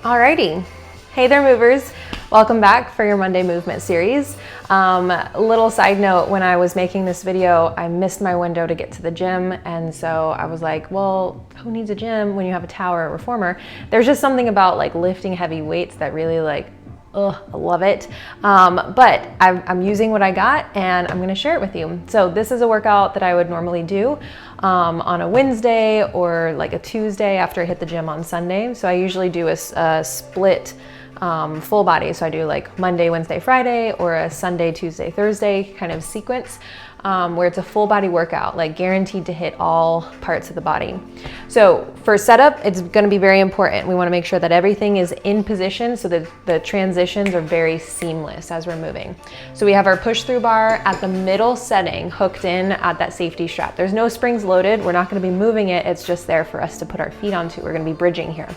Alrighty. Hey there, movers. Welcome back for your Monday movement series. Little side note, when I was making this video, I missed my window to get to the gym. And so I was like, well, who needs a gym when you have a tower or reformer? There's just something about like lifting heavy weights that really I love it. But I'm using what I got and I'm gonna share it with you. So this is a workout that I would normally do on a Wednesday or like a Tuesday after I hit the gym on Sunday. So I usually do a split full body. So I do like Monday, Wednesday, Friday, or a Sunday, Tuesday, Thursday kind of sequence where it's a full body workout, like guaranteed to hit all parts of the body. So for setup, it's going to be very important. We want to make sure that everything is in position so that the transitions are very seamless as we're moving. So we have our push through bar at the middle setting hooked in at that safety strap. There's no springs loaded. We're not going to be moving it. It's just there for us to put our feet onto. We're going to be bridging here.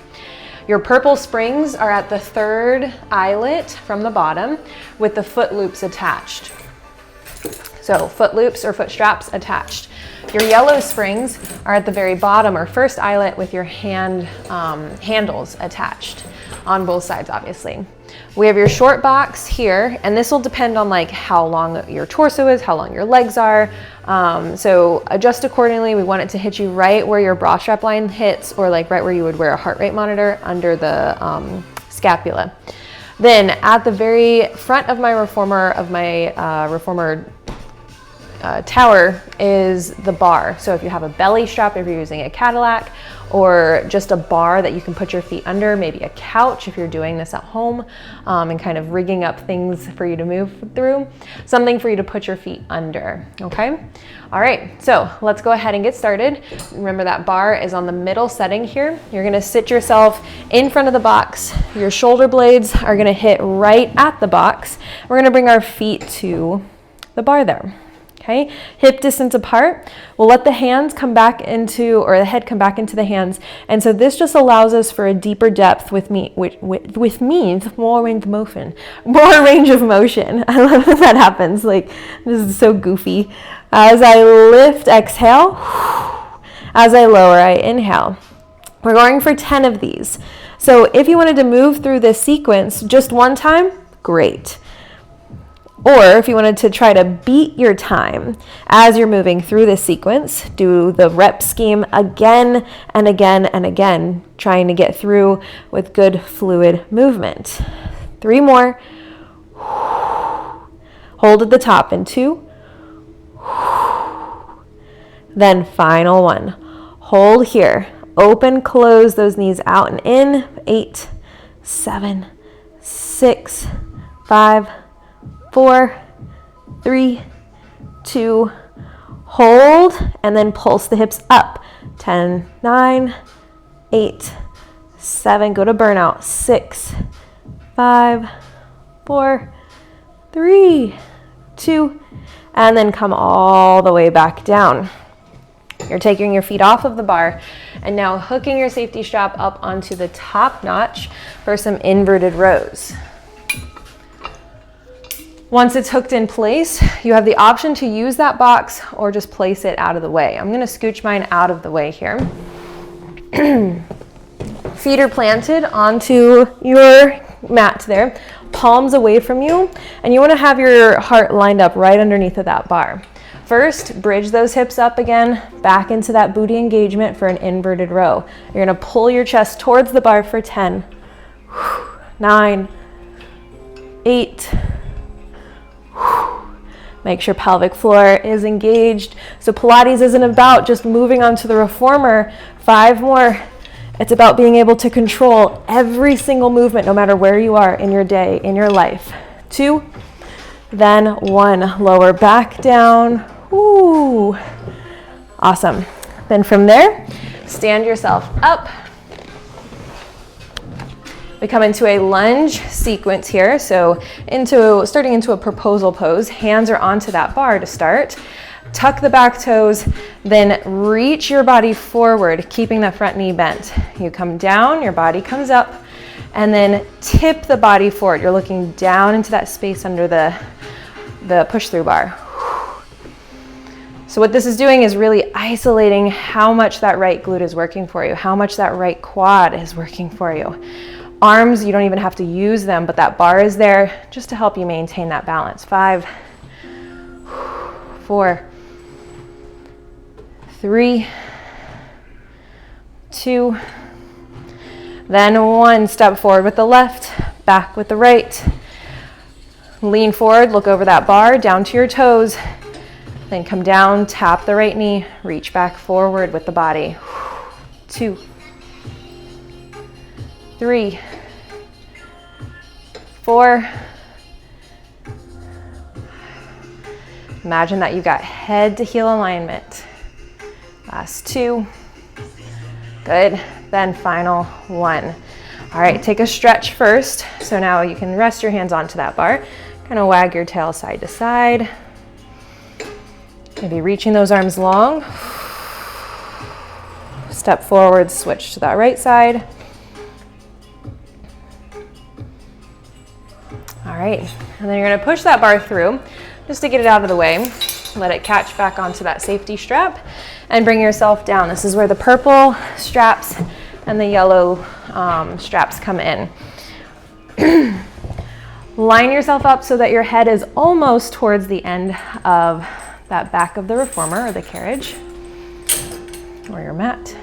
Your purple springs are at the third eyelet from the bottom with the foot loops attached. So foot loops or foot straps attached. Your yellow springs are at the very bottom or first eyelet with your handles attached on both sides, obviously. We have your short box here, and this will depend on like how long your torso is, how long your legs are. So adjust accordingly. We want it to hit you right where your bra strap line hits, or like right where you would wear a heart rate monitor under the scapula. Then at the very front of my reformer, tower is the bar. So if you have a belly strap, if you're using a Cadillac, or just a bar that you can put your feet under, maybe a couch if you're doing this at home, and kind of rigging up things for you to move through, something for you to put your feet under, okay? All right, so let's go ahead and get started. Remember that bar is on the middle setting here. You're gonna sit yourself in front of the box. Your shoulder blades are gonna hit right at the box. We're gonna bring our feet to the bar there. Okay, hip distance apart. We'll let the hands come back into, or the head come back into the hands. And so this just allows us for a deeper depth which means more range of motion. More range of motion. I love when that happens. Like, this is so goofy. As I lift, exhale. As I lower, I inhale. We're going for 10 of these. So if you wanted to move through this sequence just one time, great. Or if you wanted to try to beat your time as you're moving through this sequence, do the rep scheme again and again and again, trying to get through with good fluid movement. 3 more. Hold at the top in 2. Then final 1. Hold here. Open, close those knees out and in. 8, 7, 6, 5, 4, 3, 2, hold, and then pulse the hips up. 10, 9, 8, 7, go to burnout. 6, 5, 4, 3, 2, and then come all the way back down. You're taking your feet off of the bar and now hooking your safety strap up onto the top notch for some inverted rows. Once it's hooked in place, you have the option to use that box or just place it out of the way. I'm gonna scooch mine out of the way here. Feet are planted onto your mat there, palms away from you, and you wanna have your heart lined up right underneath of that bar. First, bridge those hips up again, back into that booty engagement for an inverted row. You're gonna pull your chest towards the bar for 10, 9, 8, make sure pelvic floor is engaged. So Pilates isn't about just moving onto the reformer. 5 more. It's about being able to control every single movement, no matter where you are in your day, in your life. 2, then 1. Lower back down. Ooh, awesome. Then from there, stand yourself up. We come into a lunge sequence here. So starting into a proposal pose, hands are onto that bar to start. Tuck the back toes, then reach your body forward, keeping that front knee bent. You come down, your body comes up, and then tip the body forward. You're looking down into that space under the push-through bar. So what this is doing is really isolating how much that right glute is working for you, how much that right quad is working for you. Arms, you don't even have to use them, but that bar is there just to help you maintain that balance. 5, 4, 3, 2, then 1. Step forward with the left, back with the right. Lean forward, look over that bar, down to your toes. Then come down, tap the right knee, reach back forward with the body. 2, 3, 4. Imagine that you've got head to heel alignment. Last 2. Good. Then final 1. All right, take a stretch first. So now you can rest your hands onto that bar. Kind of wag your tail side to side. Maybe reaching those arms long. Step forward, switch to that right side. All right, and then you're gonna push that bar through just to get it out of the way. Let it catch back onto that safety strap and bring yourself down. This is where the purple straps and the yellow straps come in. Line yourself up so that your head is almost towards the end of that back of the reformer or the carriage or your mat.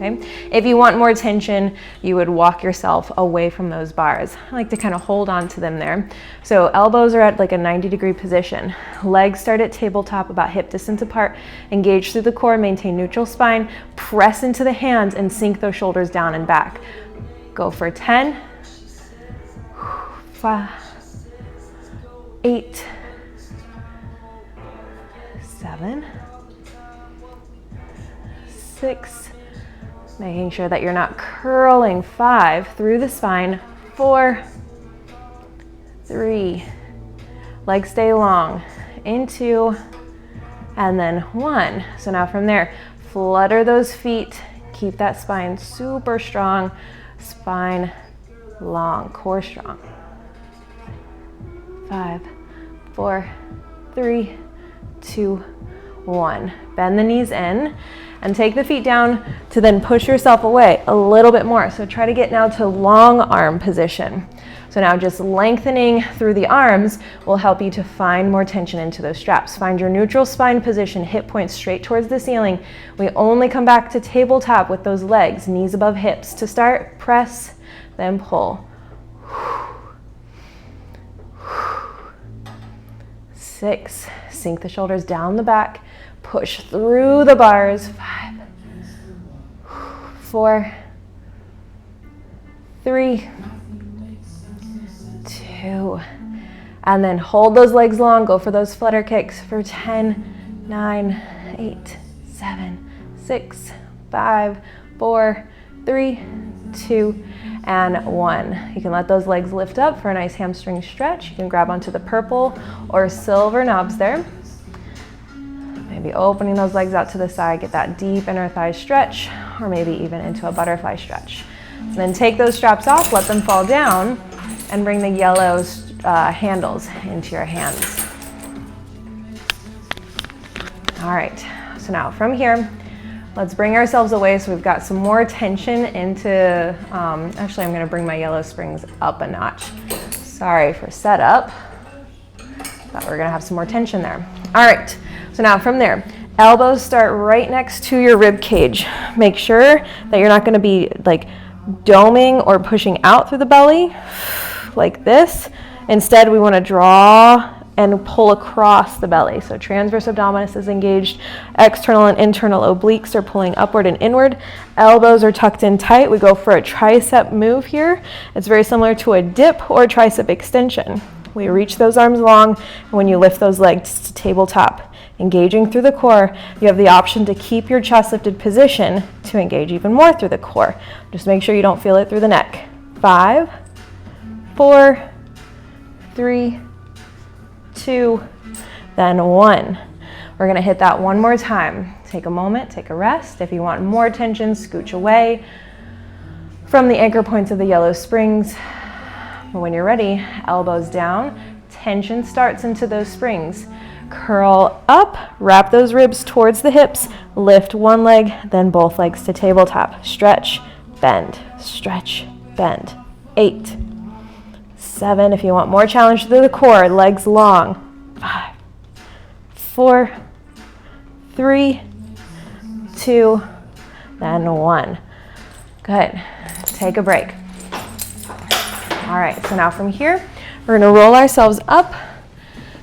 Okay. If you want more tension, you would walk yourself away from those bars. I like to kind of hold on to them there. So elbows are at like a 90-degree position. Legs start at tabletop, about hip distance apart. Engage through the core, maintain neutral spine. Press into the hands and sink those shoulders down and back. Go for 10, 5, 8, 7, 6, making sure that you're not curling. 5, through the spine. 4, 3, legs stay long. Into, and then 1. So now from there, flutter those feet. Keep that spine super strong. Spine long, core strong. 5, 4, 3, 2, 1. Bend the knees in and take the feet down to then push yourself away a little bit more. So try to get now to long arm position. So now just lengthening through the arms will help you to find more tension into those straps. Find your neutral spine position, hip points straight towards the ceiling. We only come back to tabletop with those legs, knees above hips. To start, press, then pull. 6, sink the shoulders down the back. Push through the bars. 5, 4, 3, 2, and then hold those legs long. Go for those flutter kicks for 10, 9, 8, 7, 6, 5, 4, 3, 2, and 1. You can let those legs lift up for a nice hamstring stretch. You can grab onto the purple or silver knobs there. Maybe opening those legs out to the side, get that deep inner thigh stretch, or maybe even into a butterfly stretch. And then take those straps off, let them fall down, and bring the yellow handles into your hands. All right, so now from here, let's bring ourselves away so we've got some more tension into, actually I'm gonna bring my yellow springs up a notch. Sorry for setup. Thought we were gonna have some more tension there. All right, so now from there, elbows start right next to your rib cage. Make sure that you're not gonna be like doming or pushing out through the belly like this. Instead, we wanna draw and pull across the belly. So transverse abdominis is engaged. External and internal obliques are pulling upward and inward. Elbows are tucked in tight. We go for a tricep move here. It's very similar to a dip or tricep extension. We reach those arms long, and when you lift those legs to tabletop, engaging through the core, you have the option to keep your chest lifted position to engage even more through the core. Just make sure you don't feel it through the neck. 5, 4, 3, 2, then 1. We're gonna hit that one more time. Take a moment, take a rest. If you want more tension, scooch away from the anchor points of the yellow springs. When you're ready, elbows down, tension starts into those springs. Curl up, wrap those ribs towards the hips, lift one leg, then both legs to tabletop. Stretch, bend, stretch, bend. 8, 7. If you want more challenge through the core, legs long. 5, 4, 3, 2, then 1. Good. Take a break. All right, so now from here, we're gonna roll ourselves up.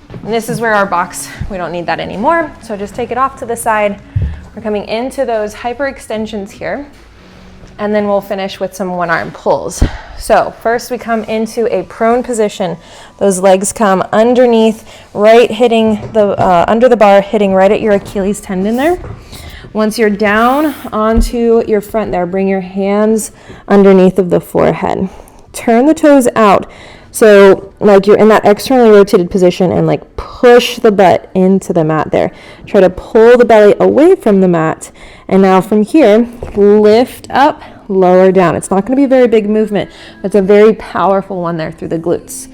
And this is where our box, we don't need that anymore. So just take it off to the side. We're coming into those hyperextensions here. And then we'll finish with some one arm pulls. So first we come into a prone position. Those legs come underneath, right hitting the, under the bar, hitting right at your Achilles tendon there. Once you're down onto your front there, bring your hands underneath of the forehead. Turn the toes out. So like you're in that externally rotated position and like push the butt into the mat there. Try to pull the belly away from the mat. And now from here, lift up, lower down. It's not going to be a very big movement. It's a very powerful one there through the glutes.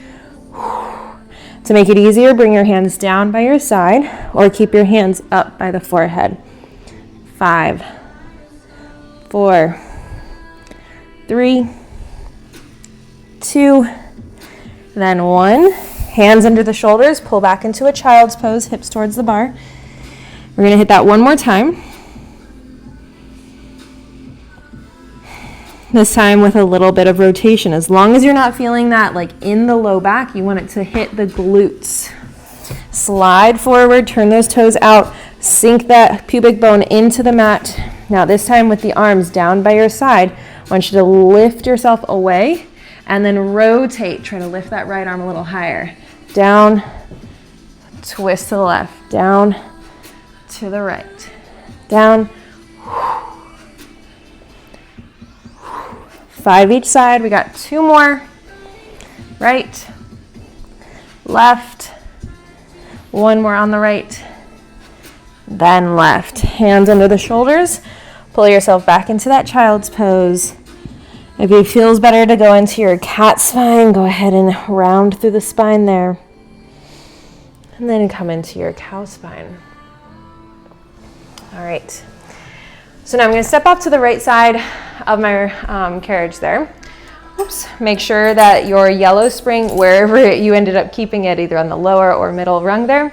To make it easier, bring your hands down by your side or keep your hands up by the forehead. 5, 4, 3, 2, then 1. Hands under the shoulders, pull back into a child's pose, hips towards the bar. We're gonna hit that one more time. This time with a little bit of rotation. As long as you're not feeling that like in the low back, you want it to hit the glutes. Slide forward, turn those toes out, sink that pubic bone into the mat. Now this time with the arms down by your side, I want you to lift yourself away and then rotate. Try to lift that right arm a little higher. Down, twist to the left, down to the right, down. 5 each side. We got 2 more. Right, left, 1 more on the right, then left. Hands under the shoulders. Pull yourself back into that child's pose. If it feels better to go into your cat spine, go ahead and round through the spine there. And then come into your cow spine. All right. So now I'm going to step off to the right side of my carriage there. Oops. Make sure that your yellow spring, wherever you ended up keeping it, either on the lower or middle rung there.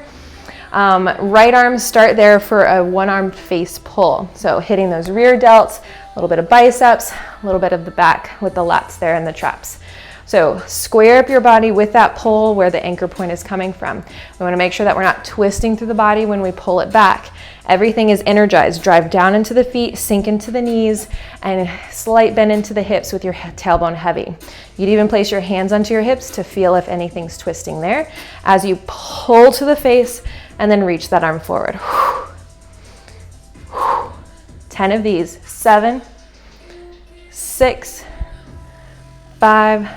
Right arm, start there for a one-armed face pull. So hitting those rear delts, a little bit of biceps, a little bit of the back with the lats there and the traps. So square up your body with that pull where the anchor point is coming from. We want to make sure that we're not twisting through the body when we pull it back. Everything is energized. Drive down into the feet, sink into the knees, and slight bend into the hips with your tailbone heavy. You'd even place your hands onto your hips to feel if anything's twisting there as you pull to the face and then reach that arm forward. 10 of these. 7, 6, 5,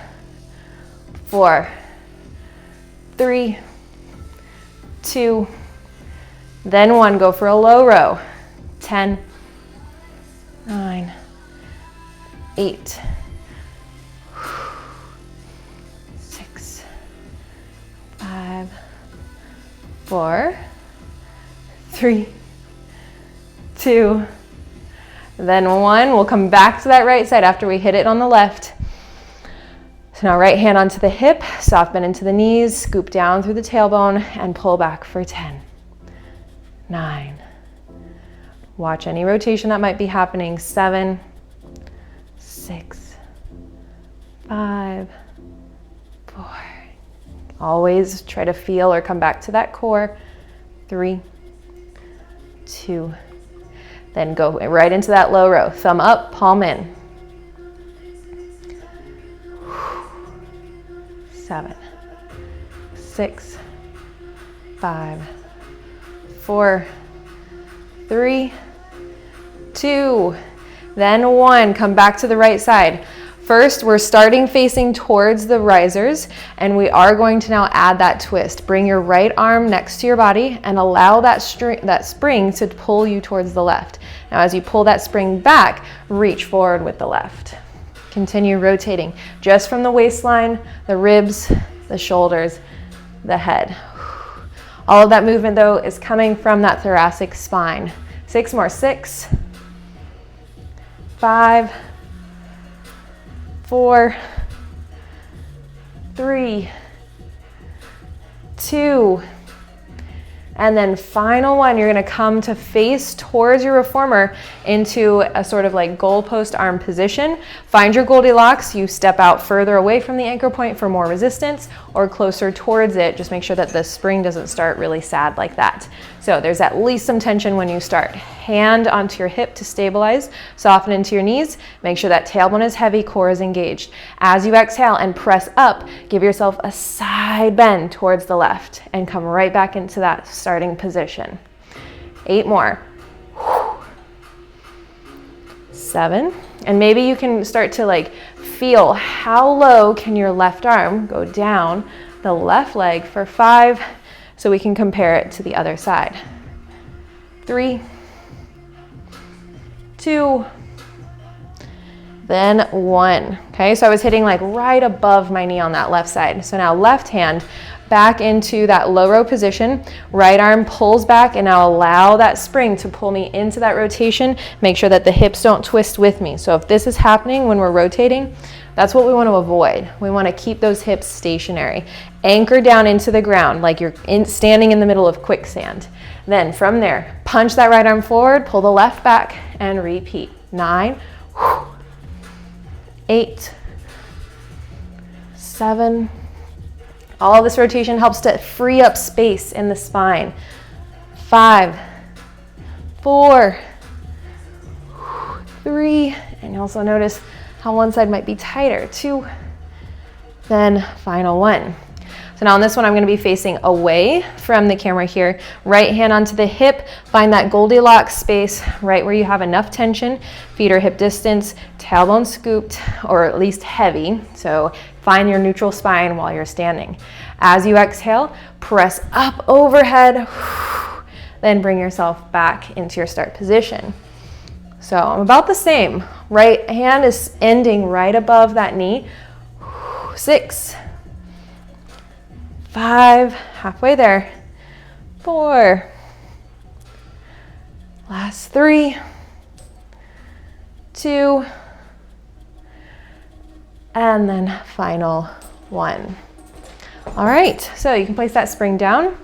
4, 3, 2, then 1. Go for a low row. 10, 9, 8, 6, 5, 4, 3, 2, then 1. We'll come back to that right side after we hit it on the left. So now right hand onto the hip, soft bend into the knees, scoop down through the tailbone and pull back for 10, 9. Watch any rotation that might be happening. 7, 6, 5, 4. Always try to feel or come back to that core. 3, 2. Then go right into that low row. Thumb up, palm in. 7, 6, 5, 4, 3, 2, then 1. Come back to the right side. First, we're starting facing towards the risers, and we are going to now add that twist. Bring your right arm next to your body and allow that spring to pull you towards the left. Now, as you pull that spring back, reach forward with the left. Continue rotating just from the waistline, the ribs, the shoulders, the head. All of that movement, though, is coming from that thoracic spine. 6 more. 6, 5, 4, 3, 2, and then final one, you're gonna come to face towards your reformer into a sort of like goalpost arm position. Find your Goldilocks. You step out further away from the anchor point for more resistance or closer towards it. Just make sure that the spring doesn't start really sad like that. So there's at least some tension when you start. Hand onto your hip to stabilize, soften into your knees. Make sure that tailbone is heavy, core is engaged. As you exhale and press up, give yourself a side bend towards the left and come right back into that starting position. 8 more. 7. And maybe you can start to like feel how low can your left arm go down the left leg for 5, so we can compare it to the other side. 3, 2, then 1. Okay, so I was hitting like right above my knee on that left side. So now left hand back into that low row position. Right arm pulls back, and now allow that spring to pull me into that rotation. Make sure that the hips don't twist with me. So if this is happening when we're rotating, that's what we want to avoid. We want to keep those hips stationary. Anchor down into the ground like you're standing in the middle of quicksand. Then from there, punch that right arm forward, pull the left back, and repeat. 9, 8, 7. All this rotation helps to free up space in the spine. 5, 4, 3, and you also notice how one side might be tighter. 2, then final 1. So now on this one, I'm going to be facing away from the camera here. Right hand onto the hip. Find that Goldilocks space right where you have enough tension. Feet are hip distance, tailbone scooped, or at least heavy. So find your neutral spine while you're standing. As you exhale, press up overhead. Then bring yourself back into your start position. So I'm about the same. Right hand is ending right above that knee. 6, 5, halfway there. 4, last 3, 2, and then final 1. All right, so you can place that spring down.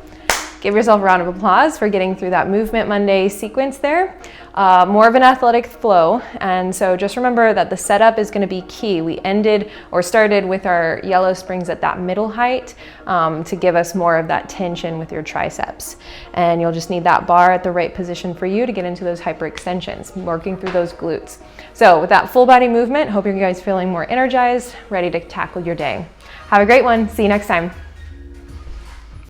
Give yourself a round of applause for getting through that Movement Monday sequence there. More of an athletic flow, and so just remember that the setup is going to be key. We ended or started with our yellow springs at that middle height to give us more of that tension with your triceps, and you'll just need that bar at the right position for you to get into those hyperextensions, working through those glutes. So with that full body movement, hope you guys feeling more energized, ready to tackle your day. Have a great one. See you next time.